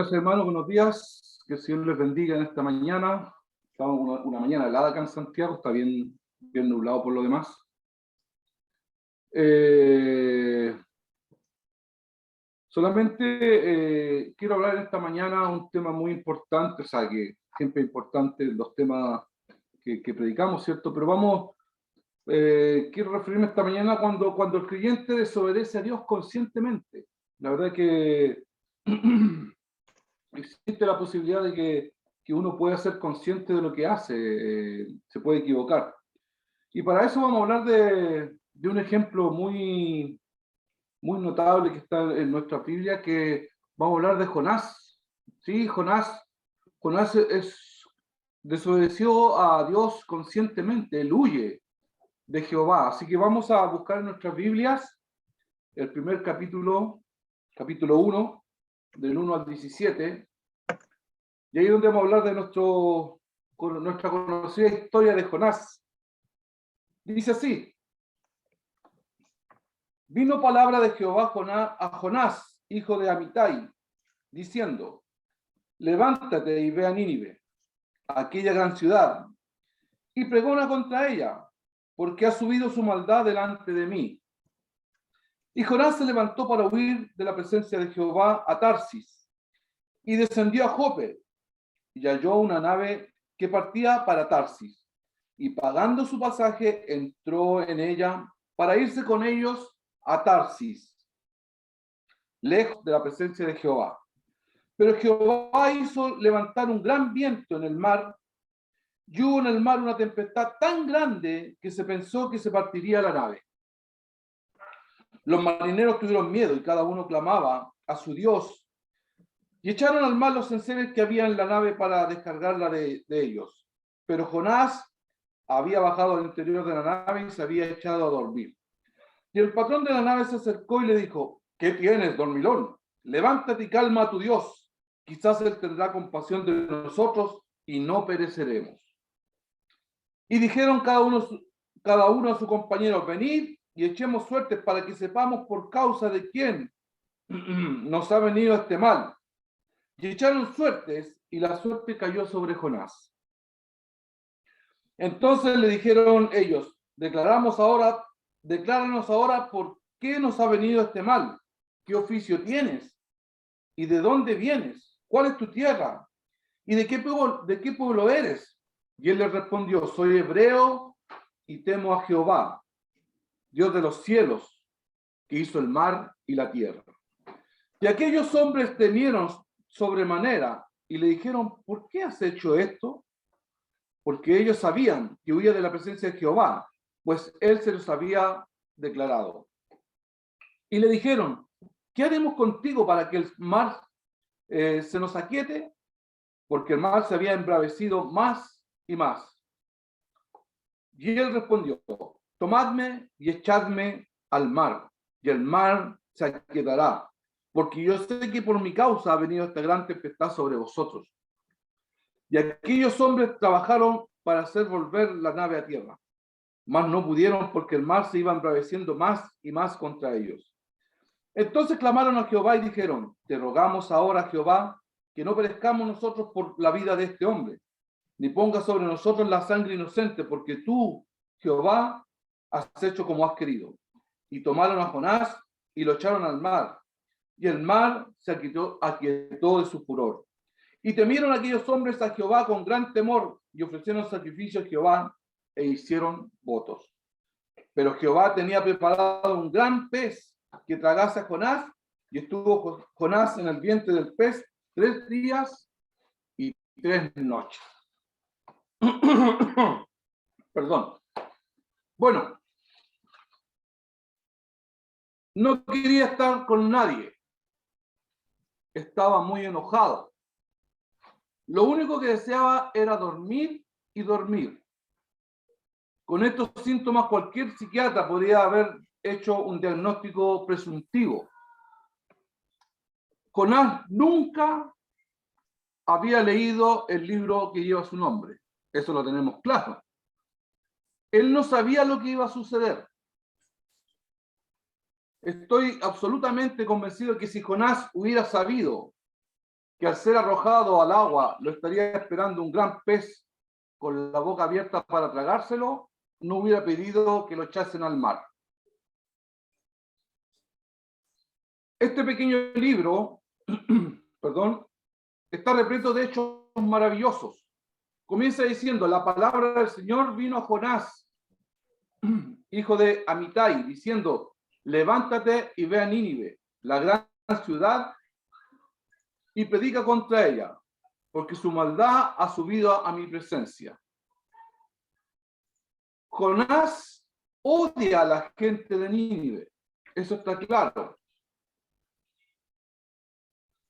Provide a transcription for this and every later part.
Hermanos, buenos días. Que el Señor les bendiga en esta mañana. Estamos una mañana helada acá en Santiago, está bien nublado por lo demás. Solamente quiero hablar en esta mañana un tema muy importante, o sea, que siempre es importante los temas que predicamos, ¿cierto? Pero quiero referirme esta mañana cuando el creyente desobedece a Dios conscientemente. La verdad que existe la posibilidad de que uno pueda ser consciente de lo que hace, se puede equivocar. Y para eso vamos a hablar de un ejemplo muy notable que está en nuestra Biblia, que vamos a hablar de Jonás. Sí, Jonás desobedeció a Dios conscientemente, él huye de Jehová. Así que vamos a buscar en nuestras Biblias el primer capítulo 1, del 1 al 17. Y ahí es donde vamos a hablar de nuestra conocida historia de Jonás. Dice así: vino palabra de Jehová a Jonás, hijo de Amitai, diciendo: levántate y ve a Nínive, aquella gran ciudad, y pregona contra ella, porque ha subido su maldad delante de mí. Y Jonás se levantó para huir de la presencia de Jehová a Tarsis, y descendió a Jope, y halló una nave que partía para Tarsis, y pagando su pasaje entró en ella para irse con ellos a Tarsis, lejos de la presencia de Jehová. Pero Jehová hizo levantar un gran viento en el mar, y hubo en el mar una tempestad tan grande que se pensó que se partiría la nave. Los marineros tuvieron miedo y cada uno clamaba a su Dios, y echaron al mar los enseres que había en la nave para descargarla de ellos. Pero Jonás había bajado al interior de la nave y se había echado a dormir. Y el patrón de la nave se acercó y le dijo: ¿qué tienes, dormilón? Levántate y calma a tu Dios. Quizás él tendrá compasión de nosotros y no pereceremos. Y dijeron cada uno a su compañero: venid y echemos suertes para que sepamos por causa de quién nos ha venido este mal. Y echaron suertes, y la suerte cayó sobre Jonás. Entonces le dijeron ellos: decláranos ahora por qué nos ha venido este mal. ¿Qué oficio tienes? ¿Y de dónde vienes? ¿Cuál es tu tierra? ¿Y de qué pueblo eres? Y él le respondió: soy hebreo y temo a Jehová, Dios de los cielos, que hizo el mar y la tierra. Y aquellos hombres temieron sobremanera y le dijeron: ¿por qué has hecho esto? Porque ellos sabían que huía de la presencia de Jehová, pues él se los había declarado. Y le dijeron: ¿qué haremos contigo para que el mar se nos aquiete? Porque el mar se había embravecido más y más. Y él respondió: tomadme y echadme al mar, y el mar se aquietará, porque yo sé que por mi causa ha venido esta gran tempestad sobre vosotros. Y aquellos hombres trabajaron para hacer volver la nave a tierra, mas no pudieron, porque el mar se iba embraveciendo más y más contra ellos. Entonces clamaron a Jehová y dijeron: te rogamos ahora, Jehová, que no perezcamos nosotros por la vida de este hombre, ni ponga sobre nosotros la sangre inocente, porque tú, Jehová, has hecho como has querido. Y tomaron a Jonás y lo echaron al mar, y el mar se aquietó de su furor. Y temieron aquellos hombres a Jehová con gran temor, y ofrecieron sacrificio a Jehová e hicieron votos. Pero Jehová tenía preparado un gran pez que tragase a Jonás, y estuvo Jonás en el vientre del pez 3 días y 3 noches. Perdón. Bueno, no quería estar con nadie. Estaba muy enojado. Lo único que deseaba era dormir y dormir. Con estos síntomas, cualquier psiquiatra podría haber hecho un diagnóstico presuntivo. Jonás nunca había leído el libro que lleva su nombre. Eso lo tenemos claro. Él no sabía lo que iba a suceder. Estoy absolutamente convencido de que si Jonás hubiera sabido que al ser arrojado al agua lo estaría esperando un gran pez con la boca abierta para tragárselo, no hubiera pedido que lo echasen al mar. Este pequeño libro, perdón, está repleto de hechos maravillosos. Comienza diciendo, la palabra del Señor vino a Jonás, hijo de Amitai, diciendo, levántate y ve a Nínive, la gran ciudad, y predica contra ella, porque su maldad ha subido a mi presencia. Jonás odia a la gente de Nínive, eso está claro.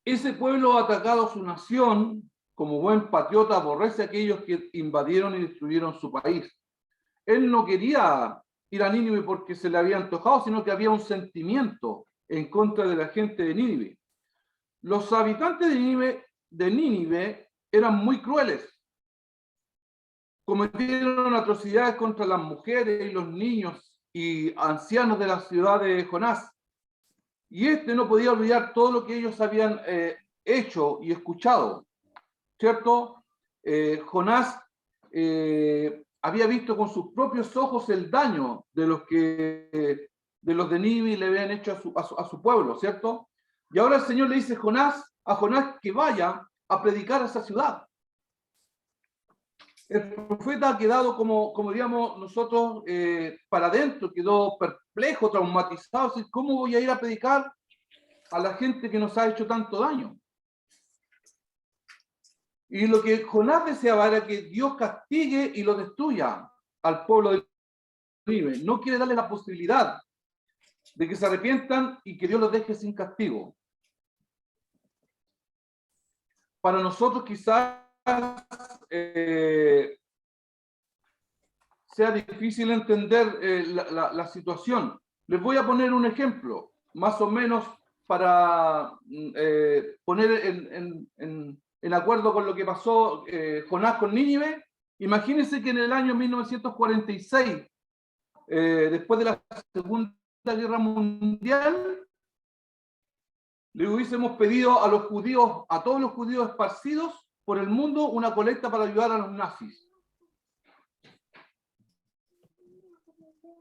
Ese pueblo ha atacado a su nación, como buen patriota aborrece a aquellos que invadieron y destruyeron su país. Él no quería ir a Nínive porque se le había antojado, sino que había un sentimiento en contra de la gente de Nínive. Los habitantes de Nínive eran muy crueles. Cometieron atrocidades contra las mujeres y los niños y ancianos de la ciudad de Jonás. Y este no podía olvidar todo lo que ellos habían hecho y escuchado, ¿cierto? Jonás había visto con sus propios ojos el daño de los de Nínive le habían hecho a su pueblo, ¿cierto? Y ahora el Señor le dice a Jonás que vaya a predicar a esa ciudad. El profeta ha quedado como digamos nosotros para adentro, quedó perplejo, traumatizado. ¿Cómo voy a ir a predicar a la gente que nos ha hecho tanto daño? Y lo que Jonás deseaba era que Dios castigue y lo destruya al pueblo de Nínive. No quiere darle la posibilidad de que se arrepientan y que Dios los deje sin castigo. Para nosotros quizás sea difícil entender la situación. Les voy a poner un ejemplo, más o menos para poner en acuerdo con lo que pasó Jonás con Nínive. Imagínense que en el año 1946, después de la Segunda Guerra Mundial, le hubiésemos pedido a los judíos, a todos los judíos esparcidos por el mundo, una colecta para ayudar a los nazis,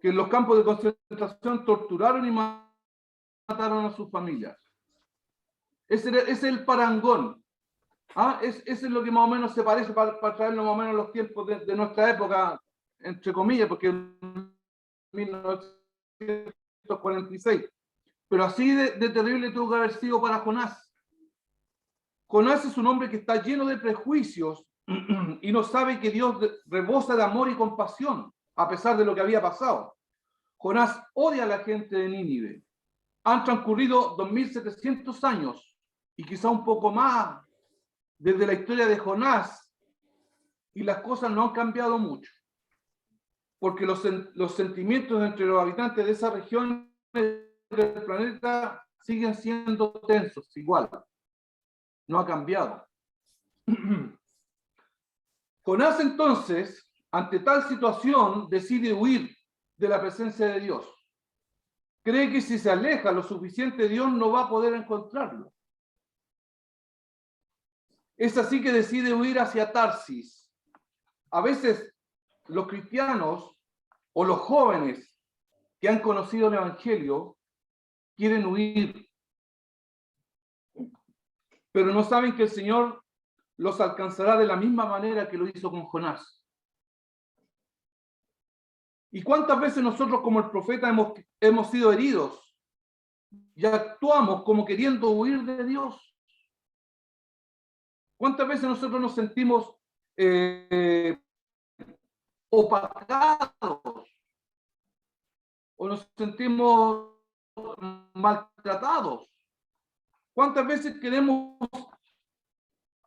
que en los campos de concentración torturaron y mataron a sus familias. Ese es el parangón. Ese es lo que más o menos se parece para traerlo más o menos los tiempos de nuestra época, entre comillas, porque en 1946. Pero así de terrible tuvo que haber sido para Jonás. Jonás es un hombre que está lleno de prejuicios y no sabe que Dios rebosa de amor y compasión, a pesar de lo que había pasado. Jonás odia a la gente de Nínive. Han transcurrido 2700 años y quizá un poco más desde la historia de Jonás, y las cosas no han cambiado mucho, porque los sentimientos entre los habitantes de esa región del planeta siguen siendo tensos, igual. No ha cambiado. Jonás entonces, ante tal situación, decide huir de la presencia de Dios. Cree que si se aleja lo suficiente, Dios no va a poder encontrarlo. Es así que decide huir hacia Tarsis. A veces los cristianos o los jóvenes que han conocido el Evangelio quieren huir, pero no saben que el Señor los alcanzará de la misma manera que lo hizo con Jonás. ¿Y cuántas veces nosotros como el profeta hemos sido heridos y actuamos como queriendo huir de Dios? ¿Cuántas veces nosotros nos sentimos opacados o nos sentimos maltratados? ¿Cuántas veces queremos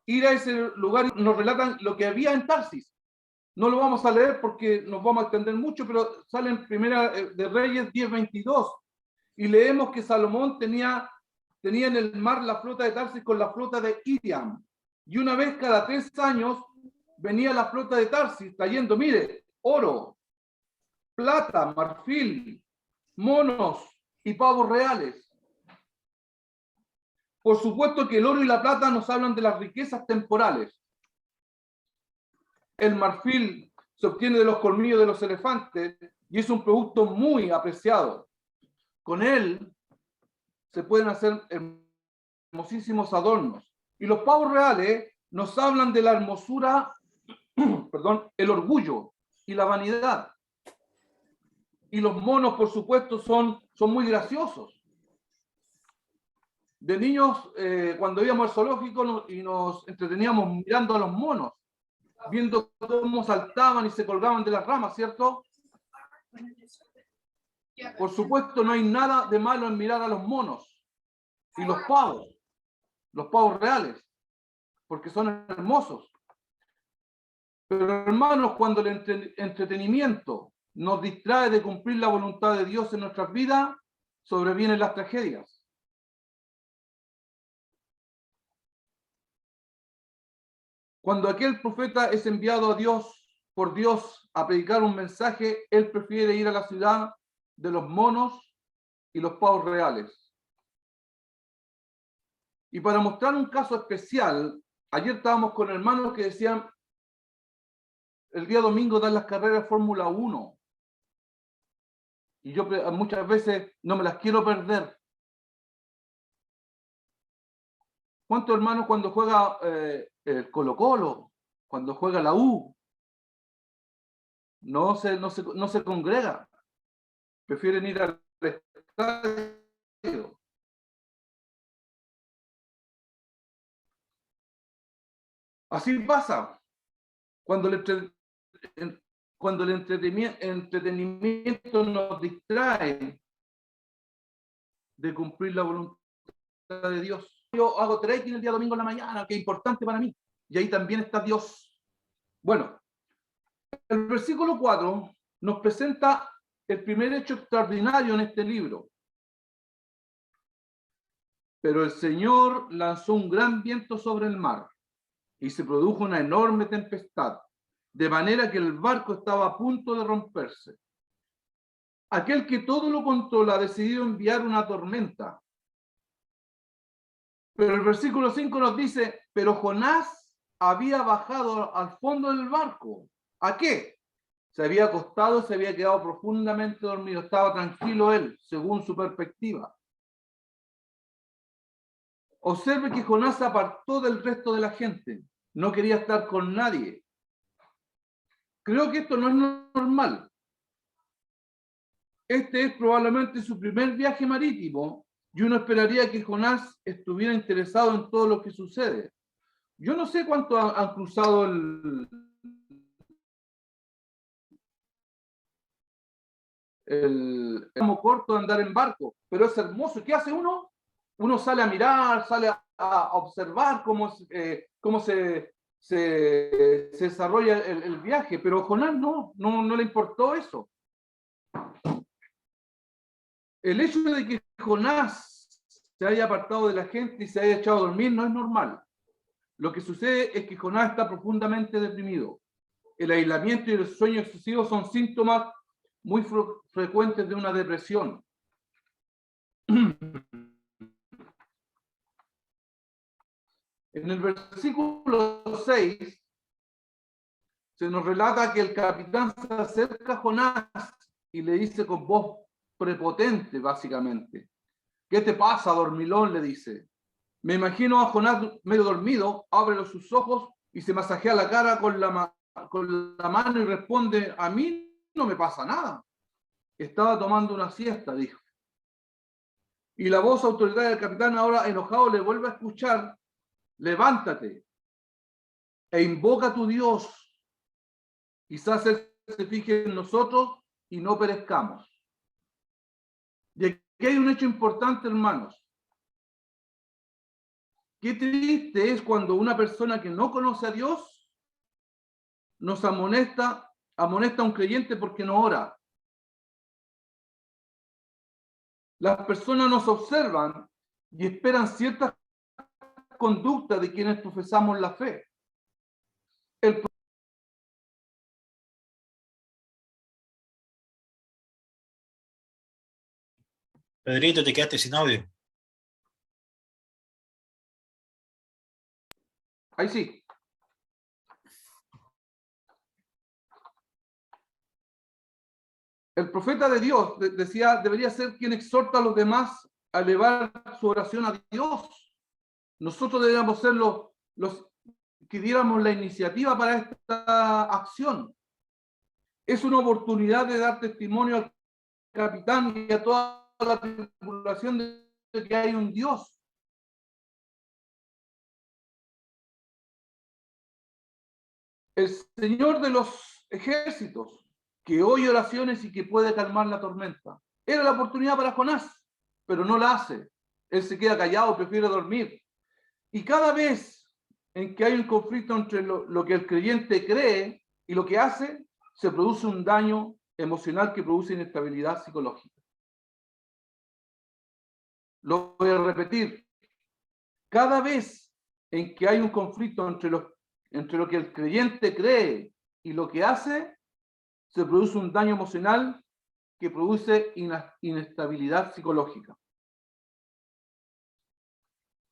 ir a ese lugar y nos relatan lo que había en Tarsis? No lo vamos a leer porque nos vamos a extender mucho, pero sale en Primera de Reyes 10:22 y leemos que Salomón tenía en el mar la flota de Tarsis con la flota de Iriam, y una vez cada 3 años venía la flota de Tarsis trayendo, mire, oro, plata, marfil, monos y pavos reales. Por supuesto que el oro y la plata nos hablan de las riquezas temporales. El marfil se obtiene de los colmillos de los elefantes y es un producto muy apreciado. Con él se pueden hacer hermosísimos adornos. Y los pavos reales nos hablan de la hermosura, perdón, el orgullo y la vanidad. Y los monos, por supuesto, son muy graciosos. De niños, cuando íbamos al zoológico y nos entreteníamos mirando a los monos, viendo cómo saltaban y se colgaban de las ramas, ¿cierto? Por supuesto, no hay nada de malo en mirar a los monos y los pavos reales, porque son hermosos. Pero hermanos, cuando el entretenimiento nos distrae de cumplir la voluntad de Dios en nuestras vidas, sobrevienen las tragedias. Cuando aquel profeta es enviado a Dios, por Dios, a predicar un mensaje, él prefiere ir a la ciudad de los monos y los pavos reales. Y para mostrar un caso especial, ayer estábamos con hermanos que decían, el día domingo dan las carreras de Fórmula 1. Y yo muchas veces no me las quiero perder. ¿Cuántos hermanos cuando juega el Colo-Colo, cuando juega la U, no se congrega? Prefieren ir al estadio. Así pasa. Cuando el entretenimiento nos distrae de cumplir la voluntad de Dios. Yo hago trekking el día domingo en la mañana, que es importante para mí. Y ahí también está Dios. Bueno, el versículo 4 nos presenta el primer hecho extraordinario en este libro. Pero el Señor lanzó un gran viento sobre el mar y se produjo una enorme tempestad, de manera que el barco estaba a punto de romperse. Aquel que todo lo controla ha decidido enviar una tormenta. Pero el versículo 5 nos dice, pero Jonás había bajado al fondo del barco. ¿A qué? Se había acostado, se había quedado profundamente dormido, estaba tranquilo él, según su perspectiva. Observe que Jonás se apartó del resto de la gente, no quería estar con nadie. Creo que esto no es normal. Este es probablemente su primer viaje marítimo y uno esperaría que Jonás estuviera interesado en todo lo que sucede. Yo no sé cuánto han cruzado el tramo corto de andar en barco, pero es hermoso. ¿Qué hace uno? Uno sale a mirar, sale a observar cómo se desarrolla el viaje, pero Jonás no le importó eso. El hecho de que Jonás se haya apartado de la gente y se haya echado a dormir no es normal. Lo que sucede es que Jonás está profundamente deprimido. El aislamiento y el sueño excesivo son síntomas muy frecuentes de una depresión. En el versículo 6 se nos relata que el capitán se acerca a Jonás y le dice con voz prepotente, básicamente, ¿qué te pasa, dormilón?, le dice. Me imagino a Jonás medio dormido, abre sus ojos y se masajea la cara con la mano y responde, a mí no me pasa nada. Estaba tomando una siesta, dijo. Y la voz autoritaria del capitán, ahora enojado, le vuelve a escuchar, levántate e invoca a tu Dios. Quizás Él se fije en nosotros y no perezcamos. Y aquí hay un hecho importante, hermanos. Qué triste es cuando una persona que no conoce a Dios nos amonesta a un creyente porque no ora. Las personas nos observan y esperan ciertas conductas de quienes profesamos la fe. Pedrito, te quedaste sin audio. Ahí sí. El profeta de Dios decía, debería ser quien exhorta a los demás a elevar su oración a Dios. Nosotros deberíamos ser los que diéramos la iniciativa para esta acción. Es una oportunidad de dar testimonio al capitán y a toda la tripulación de que hay un Dios. El Señor de los ejércitos, que oye oraciones y que puede calmar la tormenta. Era la oportunidad para Jonás, pero no la hace. Él se queda callado, prefiere dormir. Y cada vez en que hay un conflicto entre lo que el creyente cree y lo que hace, se produce un daño emocional que produce inestabilidad psicológica. Lo voy a repetir. Cada vez en que hay un conflicto entre lo que el creyente cree y lo que hace, se produce un daño emocional que produce inestabilidad psicológica.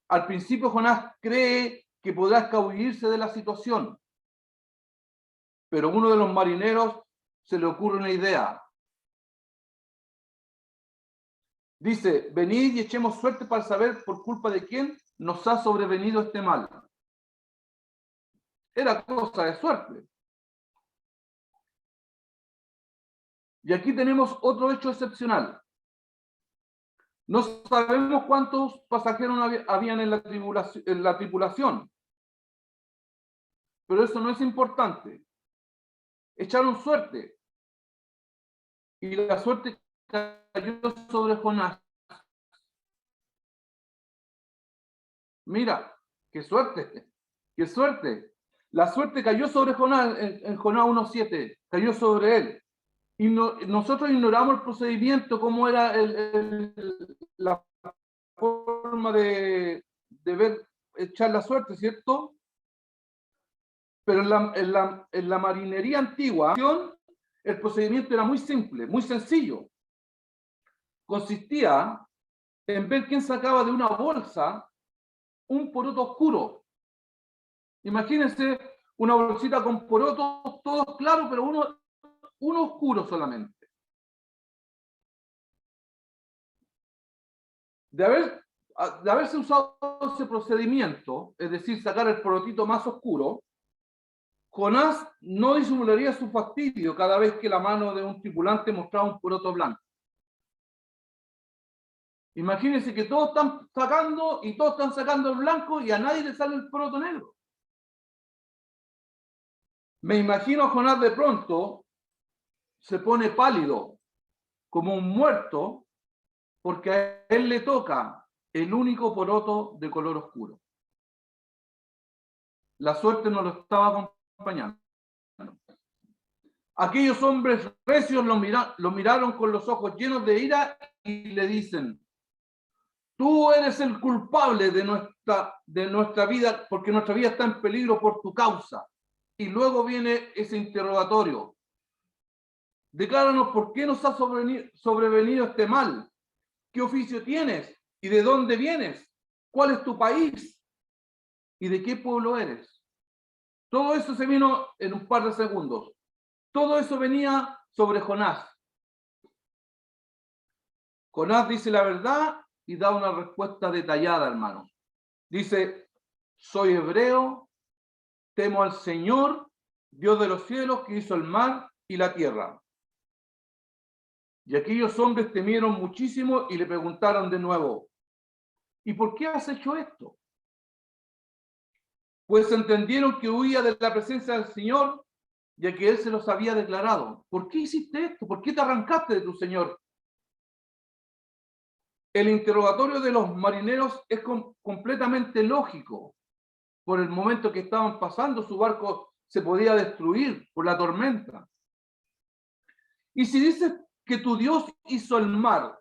Al principio Jonás cree que podrá escabullirse de la situación, pero a uno de los marineros se le ocurre una idea. Dice, venid y echemos suerte para saber por culpa de quién nos ha sobrevenido este mal. Era cosa de suerte. Y aquí tenemos otro hecho excepcional. No sabemos cuántos pasajeros habían en la tripulación, pero eso no es importante. Echaron suerte y la suerte cayó sobre Jonás. Mira, qué suerte, qué suerte. La suerte cayó sobre Jonás en Jonás 1:7, cayó sobre él. Y nosotros ignoramos el procedimiento, cómo era la forma de ver, echar la suerte, ¿cierto? Pero en la marinería antigua, el procedimiento era muy simple, muy sencillo. Consistía en ver quién sacaba de una bolsa un poroto oscuro. Imagínense una bolsita con porotos, todos claros, pero uno oscuro solamente. De haberse usado ese procedimiento, es decir, sacar el porotito más oscuro, Jonás no disimularía su fastidio cada vez que la mano de un tripulante mostraba un poroto blanco. Imagínense que todos están sacando y todos están sacando el blanco y a nadie le sale el poroto negro. Me imagino a Jonás de pronto se pone pálido, como un muerto, porque a él le toca el único poroto de color oscuro. La suerte no lo estaba acompañando. Aquellos hombres recios lo miraron con los ojos llenos de ira y le dicen, tú eres el culpable de nuestra vida, porque nuestra vida está en peligro por tu causa. Y luego viene ese interrogatorio. Decláranos por qué nos ha sobrevenido este mal. ¿Qué oficio tienes? ¿Y de dónde vienes? ¿Cuál es tu país? ¿Y de qué pueblo eres? Todo eso se vino en un par de segundos. Todo eso venía sobre Jonás. Jonás dice la verdad y da una respuesta detallada, hermanos. Dice, soy hebreo, temo al Señor, Dios de los cielos, que hizo el mar y la tierra. Y aquellos hombres temieron muchísimo y le preguntaron de nuevo, ¿y por qué has hecho esto? Pues entendieron que huía de la presencia del Señor, ya que Él se los había declarado. ¿Por qué hiciste esto? ¿Por qué te arrancaste de tu Señor? El interrogatorio de los marineros es completamente lógico. Por el momento que estaban pasando, su barco se podía destruir por la tormenta. Y si dices que tu Dios hizo el mar,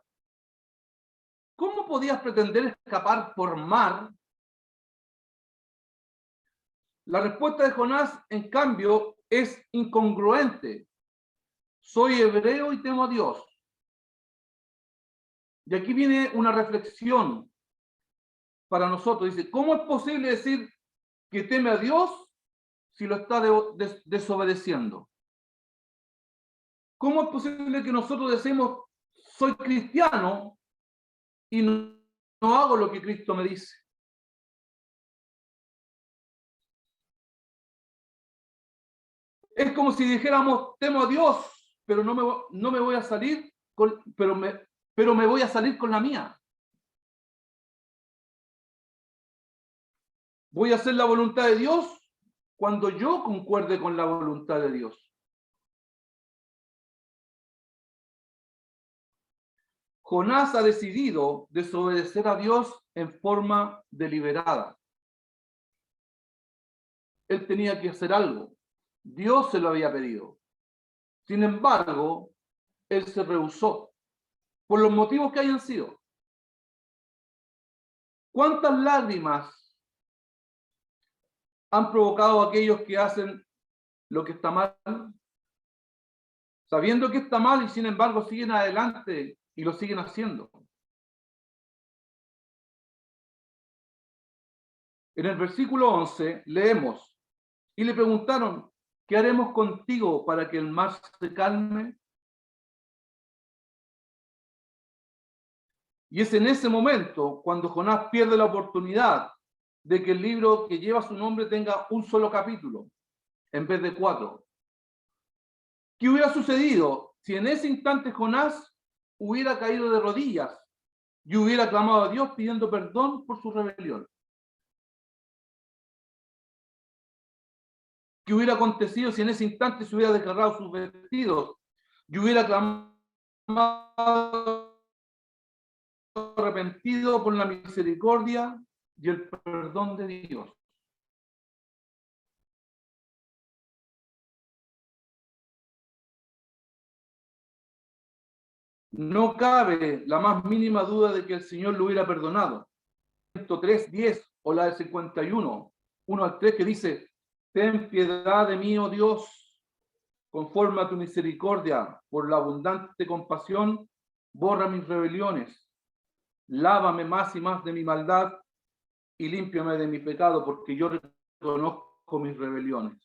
¿cómo podías pretender escapar por mar? La respuesta de Jonás, en cambio, es incongruente. Soy hebreo y temo a Dios. Y aquí viene una reflexión para nosotros. Dice, ¿cómo es posible decir que teme a Dios si lo está desobedeciendo? ¿Cómo es posible que nosotros decimos, soy cristiano y no hago lo que Cristo me dice? Es como si dijéramos, temo a Dios, pero no me voy a salir, pero me voy a salir con la mía. Voy a hacer la voluntad de Dios cuando yo concuerde con la voluntad de Dios. Jonás ha decidido desobedecer a Dios en forma deliberada. Él tenía que hacer algo. Dios se lo había pedido. Sin embargo, él se rehusó, por los motivos que hayan sido. ¿Cuántas lágrimas han provocado aquellos que hacen lo que está mal, sabiendo que está mal y sin embargo siguen adelante y lo siguen haciendo? En el versículo 11 leemos, y le preguntaron, ¿qué haremos contigo para que el mar se calme? Y es en ese momento cuando Jonás pierde la oportunidad de que el libro que lleva su nombre tenga un solo capítulo, en vez de 4. ¿Qué hubiera sucedido si en ese instante Jonás hubiera caído de rodillas y hubiera clamado a Dios pidiendo perdón por su rebelión? ¿Qué hubiera acontecido si en ese instante se hubiera desgarrado sus vestidos y hubiera clamado arrepentido por la misericordia y el perdón de Dios? No cabe la más mínima duda de que el Señor lo hubiera perdonado. 103:10 o la de 51, 1 al 3, que dice, ten piedad de mí, oh Dios, conforme a tu misericordia, por la abundante compasión, borra mis rebeliones, lávame más y más de mi maldad y límpiame de mi pecado, porque yo reconozco mis rebeliones.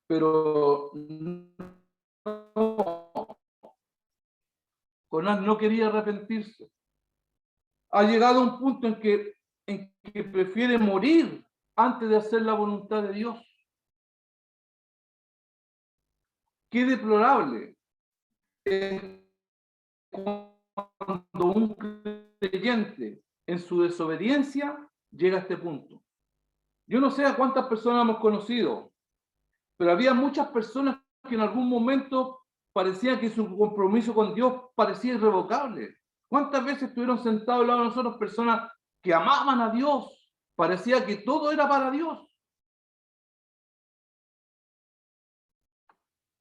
Pero no, Jonás no quería arrepentirse. Ha llegado a un punto en que prefiere morir antes de hacer la voluntad de Dios. Qué deplorable es cuando un creyente en su desobediencia llega a este punto. Yo no sé a cuántas personas hemos conocido, pero había muchas personas que en algún momento parecía que su compromiso con Dios parecía irrevocable. ¿Cuántas veces estuvieron sentados al lado de nosotros personas que amaban a Dios? Parecía que todo era para Dios.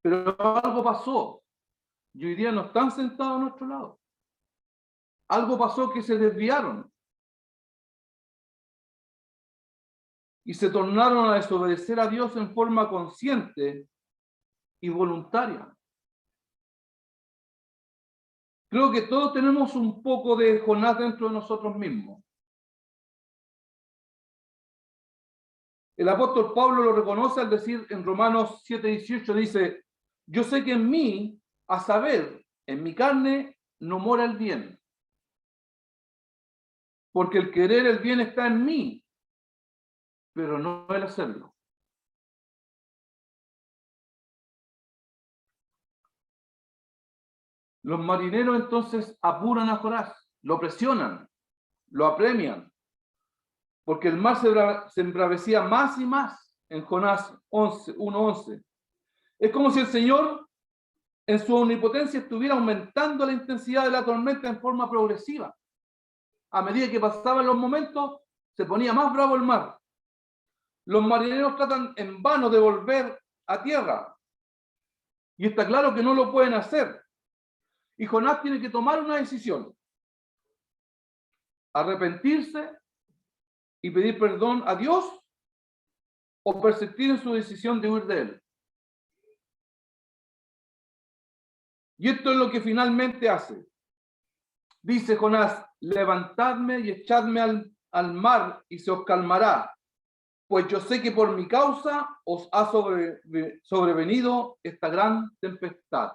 Pero algo pasó y hoy día no están sentados a nuestro lado. Algo pasó que se desviaron y se tornaron a desobedecer a Dios en forma consciente y voluntaria. Creo que todos tenemos un poco de Jonás dentro de nosotros mismos. El apóstol Pablo lo reconoce al decir en Romanos 7:18, dice, yo sé que en mí, a saber, en mi carne, no mora el bien. Porque el querer el bien está en mí, pero no el hacerlo. Los marineros entonces apuran a Jonás, lo presionan, lo apremian, porque el mar se embravecía más y más en Jonás 1:11. Es como si el Señor en su omnipotencia estuviera aumentando la intensidad de la tormenta en forma progresiva. A medida que pasaban los momentos, se ponía más bravo el mar. Los marineros tratan en vano de volver a tierra. Y está claro que no lo pueden hacer. Y Jonás tiene que tomar una decisión. Arrepentirse y pedir perdón a Dios o persistir en su decisión de huir de él. Y esto es lo que finalmente hace. Dice Jonás, levantadme y echadme al mar y se os calmará, pues yo sé que por mi causa os ha sobrevenido esta gran tempestad.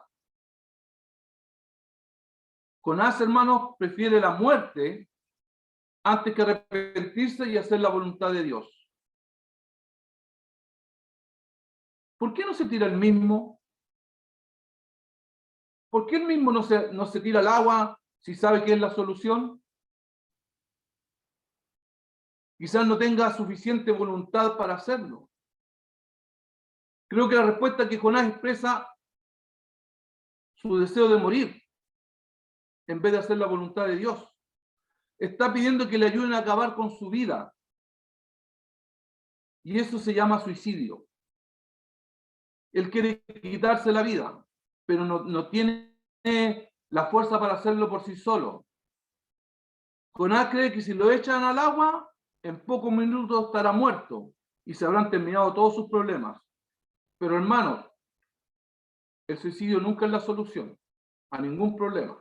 Jonás, hermanos, prefiere la muerte antes que arrepentirse y hacer la voluntad de Dios. ¿Por qué no se tira el mismo? ¿Por qué él mismo no se tira al agua si sabe que es la solución? Quizás no tenga suficiente voluntad para hacerlo. Creo que la respuesta que Jonás expresa su deseo de morir en vez de hacer la voluntad de Dios. Está pidiendo que le ayuden a acabar con su vida. Y eso se llama suicidio. Él quiere quitarse la vida, pero no tiene la fuerza para hacerlo por sí solo. Jonás cree que si lo echan al agua, en pocos minutos estará muerto y se habrán terminado todos sus problemas. Pero hermanos, el suicidio nunca es la solución a ningún problema.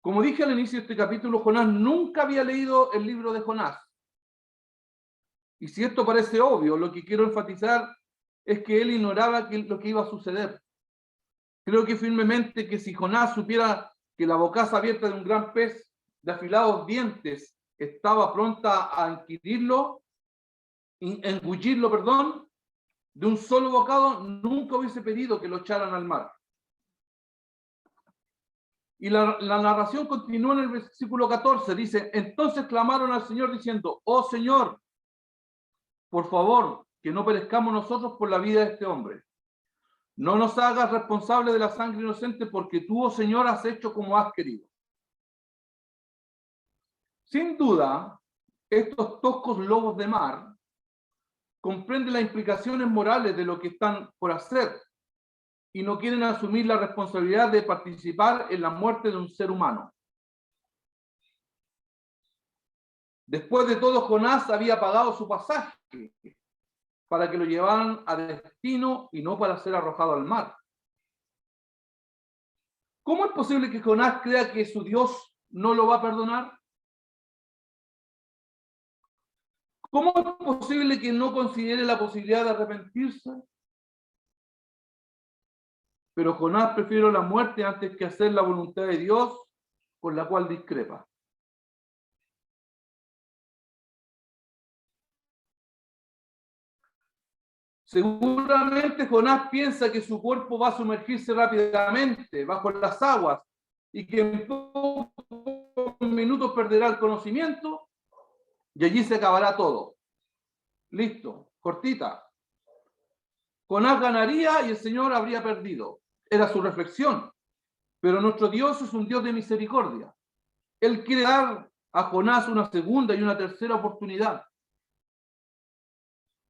Como dije al inicio de este capítulo, Jonás nunca había leído el libro de Jonás. Y si esto parece obvio, lo que quiero enfatizar es que él ignoraba lo que iba a suceder. Creo que firmemente que si Jonás supiera que la bocaza abierta de un gran pez de afilados dientes estaba pronta a engullirlo, de un solo bocado, nunca hubiese pedido que lo echaran al mar. Y la narración continúa en el versículo 14, dice, entonces clamaron al Señor diciendo, oh Señor, por favor, que no perezcamos nosotros por la vida de este hombre. No nos hagas responsables de la sangre inocente, porque tú, oh Señor, has hecho como has querido. Sin duda, estos toscos lobos de mar comprenden las implicaciones morales de lo que están por hacer y no quieren asumir la responsabilidad de participar en la muerte de un ser humano. Después de todo, Jonás había pagado su pasaje para que lo llevaran a destino y no para ser arrojado al mar. ¿Cómo es posible que Jonás crea que su Dios no lo va a perdonar? ¿Cómo es posible que no considere la posibilidad de arrepentirse? Pero Jonás prefiere la muerte antes que hacer la voluntad de Dios, con la cual discrepa. Seguramente Jonás piensa que su cuerpo va a sumergirse rápidamente bajo las aguas y que en pocos minutos perderá el conocimiento y allí se acabará todo. Listo, cortita. Jonás ganaría y el Señor habría perdido. Era su reflexión. Pero nuestro Dios es un Dios de misericordia. Él quiere dar a Jonás una segunda y una tercera oportunidad.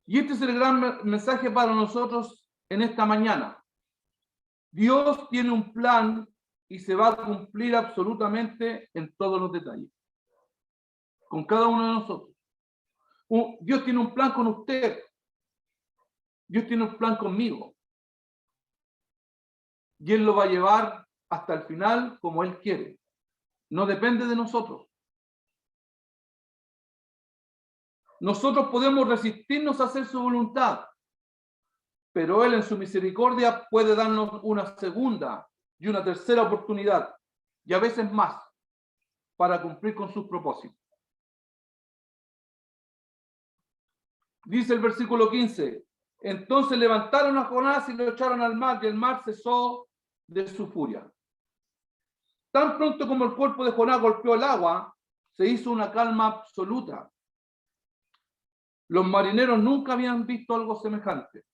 Y este es el gran mensaje para nosotros en esta mañana. Dios tiene un plan y se va a cumplir absolutamente en todos los detalles. Con cada uno de nosotros. Dios tiene un plan con usted. Dios tiene un plan conmigo. Y Él lo va a llevar hasta el final como Él quiere. No depende de nosotros. Nosotros podemos resistirnos a hacer su voluntad, pero Él en su misericordia puede darnos una segunda y una tercera oportunidad, y a veces más, para cumplir con sus propósitos. Dice el versículo 15, entonces levantaron a Jonás y lo echaron al mar, y el mar cesó de su furia. Tan pronto como el cuerpo de Jonás golpeó el agua, se hizo una calma absoluta. Los marineros nunca habían visto algo semejante.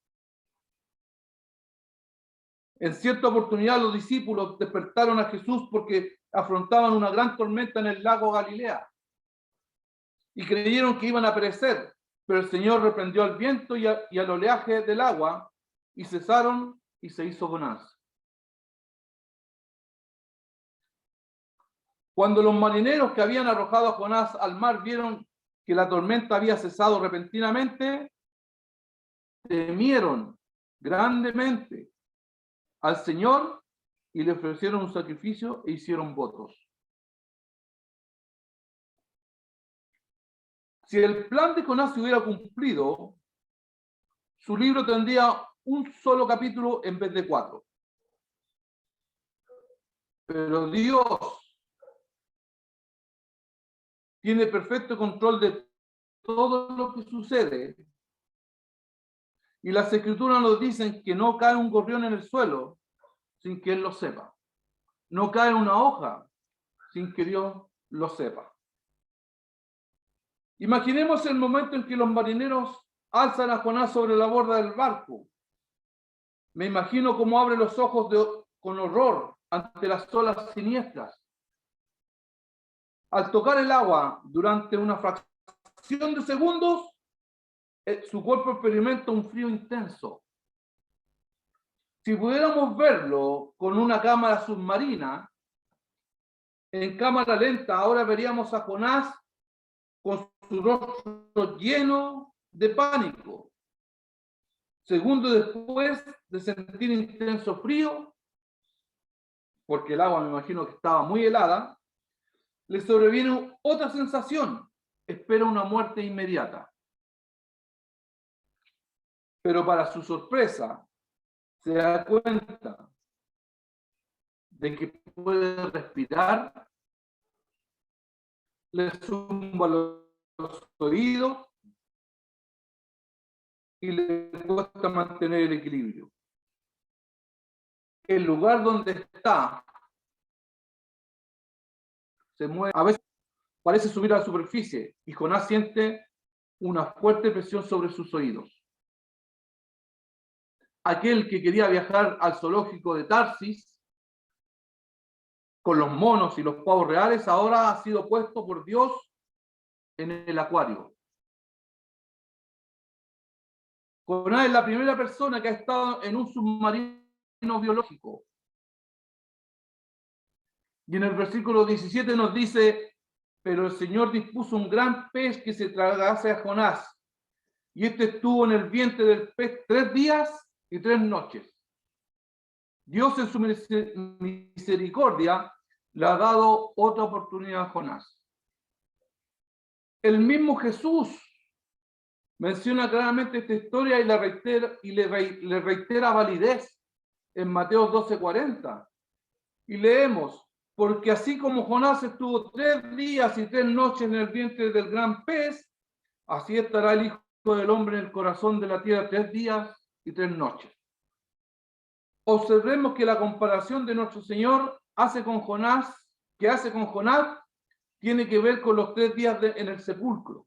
En cierta oportunidad los discípulos despertaron a Jesús porque afrontaban una gran tormenta en el lago Galilea y creyeron que iban a perecer, pero el Señor reprendió al viento y al oleaje del agua y cesaron y se hizo bonanza. Cuando los marineros que habían arrojado a Jonás al mar vieron que la tormenta había cesado repentinamente, temieron grandemente al Señor y le ofrecieron un sacrificio e hicieron votos. Si el plan de Jonás se hubiera cumplido, su libro tendría un solo capítulo en vez de 4. Pero Dios tiene perfecto control de todo lo que sucede. Y las escrituras nos dicen que no cae un gorrión en el suelo sin que Él lo sepa. No cae una hoja sin que Dios lo sepa. Imaginemos el momento en que los marineros alzan a Jonás sobre la borda del barco. Me imagino cómo abre los ojos con horror ante las olas siniestras. Al tocar el agua durante una fracción de segundos, su cuerpo experimenta un frío intenso. Si pudiéramos verlo con una cámara submarina, en cámara lenta, ahora veríamos a Jonás con su rostro lleno de pánico. Segundos después de sentir intenso frío, porque el agua me imagino que estaba muy helada, le sobreviene otra sensación, espera una muerte inmediata. Pero para su sorpresa, se da cuenta de que puede respirar, le zumba los oídos y le cuesta mantener el equilibrio. El lugar donde está se mueve, a veces parece subir a la superficie y Jonás siente una fuerte presión sobre sus oídos. Aquel que quería viajar al zoológico de Tarsis con los monos y los pavos reales ahora ha sido puesto por Dios en el acuario. Jonás es la primera persona que ha estado en un submarino biológico. Y en el versículo 17 nos dice: pero el Señor dispuso un gran pez que se tragase a Jonás, y este estuvo en el vientre del pez 3 días y 3 noches. Dios en su misericordia le ha dado otra oportunidad a Jonás. El mismo Jesús menciona claramente esta historia y le reitera validez en Mateo 12:40. Y leemos: porque así como Jonás estuvo 3 días y 3 noches en el vientre del gran pez, así estará el Hijo del Hombre en el corazón de la tierra 3 días y 3 noches. Observemos que la comparación de nuestro Señor hace con Jonás tiene que ver con los 3 días en el sepulcro.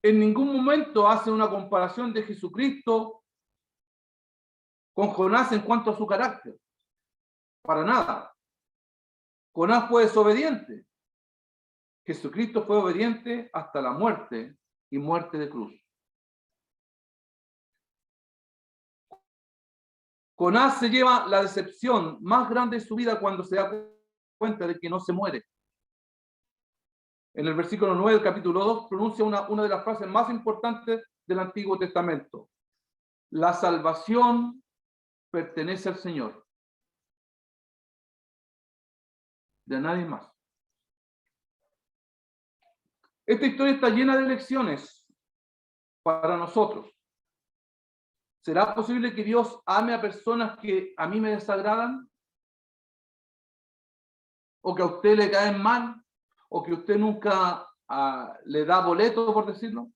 En ningún momento hace una comparación de Jesucristo con Jonás en cuanto a su carácter. Para nada. Jonás fue desobediente. Jesucristo fue obediente hasta la muerte y muerte de cruz. Jonás se lleva la decepción más grande de su vida cuando se da cuenta de que no se muere. En el versículo 9 del capítulo 2 pronuncia una de las frases más importantes del Antiguo Testamento. La salvación pertenece al Señor, de nadie más. Esta historia está llena de lecciones para nosotros. ¿Será posible que Dios ame a personas que a mí me desagradan? ¿O que a usted le caen mal? ¿O que usted nunca le da boleto, por decirlo?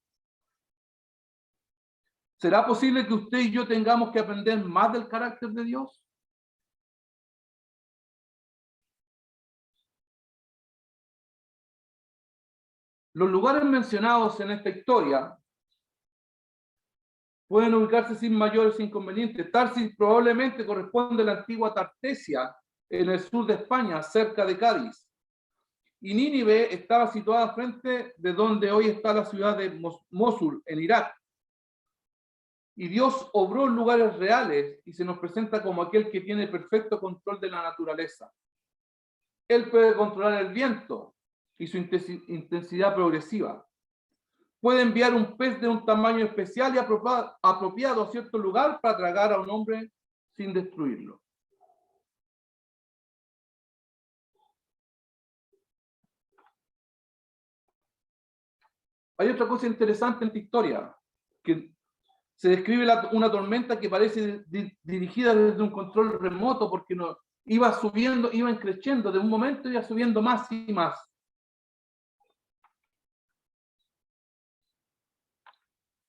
¿Será posible que usted y yo tengamos que aprender más del carácter de Dios? Los lugares mencionados en esta historia pueden ubicarse sin mayores inconvenientes. Tarsis probablemente corresponde a la antigua Tartesia, en el sur de España, cerca de Cádiz. Y Nínive estaba situada frente de donde hoy está la ciudad de Mosul, en Irak. Y Dios obró en lugares reales y se nos presenta como aquel que tiene perfecto control de la naturaleza. Él puede controlar el viento y su intensidad progresiva. Puede enviar un pez de un tamaño especial y apropiado a cierto lugar para tragar a un hombre sin destruirlo. Hay otra cosa interesante en esta historia, que se describe una tormenta que parece dirigida desde un control remoto, porque no, iba subiendo, iba creciendo, de un momento iba subiendo más y más.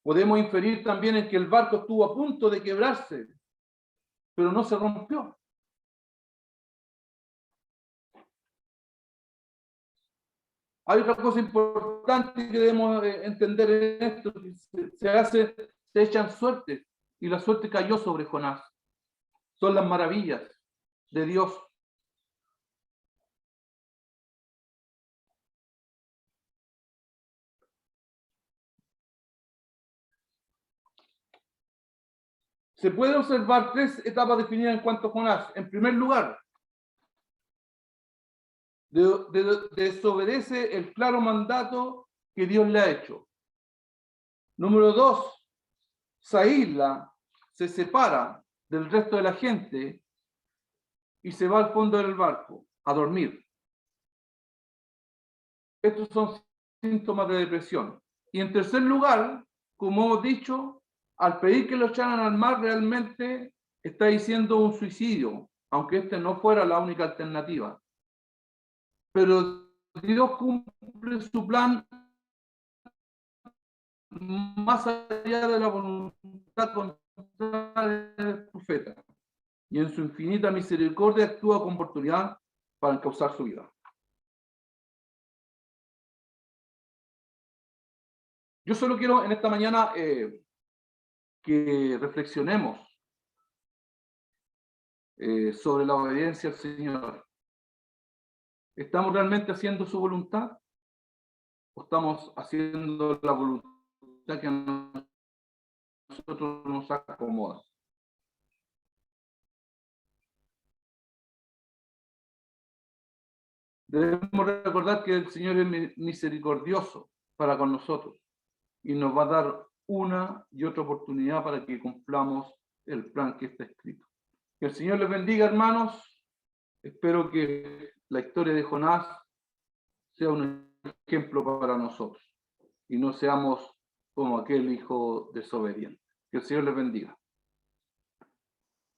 Podemos inferir también en que el barco estuvo a punto de quebrarse, pero no se rompió. Hay otra cosa importante que debemos entender en esto, que se echan suertes, y la suerte cayó sobre Jonás. Son las maravillas de Dios. Se puede observar tres etapas definidas en cuanto a Jonás. En primer lugar, desobedece el claro mandato que Dios le ha hecho. Número dos, se aísla, se separa del resto de la gente y se va al fondo del barco a dormir. Estos son síntomas de depresión. Y en tercer lugar, como hemos dicho, al pedir que lo echaran al mar, realmente está diciendo un suicidio, aunque este no fuera la única alternativa. Pero Dios cumple su plan más allá de la voluntad contraria del profeta, y en su infinita misericordia actúa con oportunidad para encauzar su vida. Yo solo quiero en esta mañana que reflexionemos sobre la obediencia al Señor. ¿Estamos realmente haciendo su voluntad? ¿O estamos haciendo la voluntad que a nosotros nos acomoda? Debemos recordar que el Señor es misericordioso para con nosotros y nos va a dar una y otra oportunidad para que cumplamos el plan que está escrito. Que el Señor les bendiga, hermanos. Espero que la historia de Jonás sea un ejemplo para nosotros y no seamos como aquel hijo desobediente. Que el Señor les bendiga.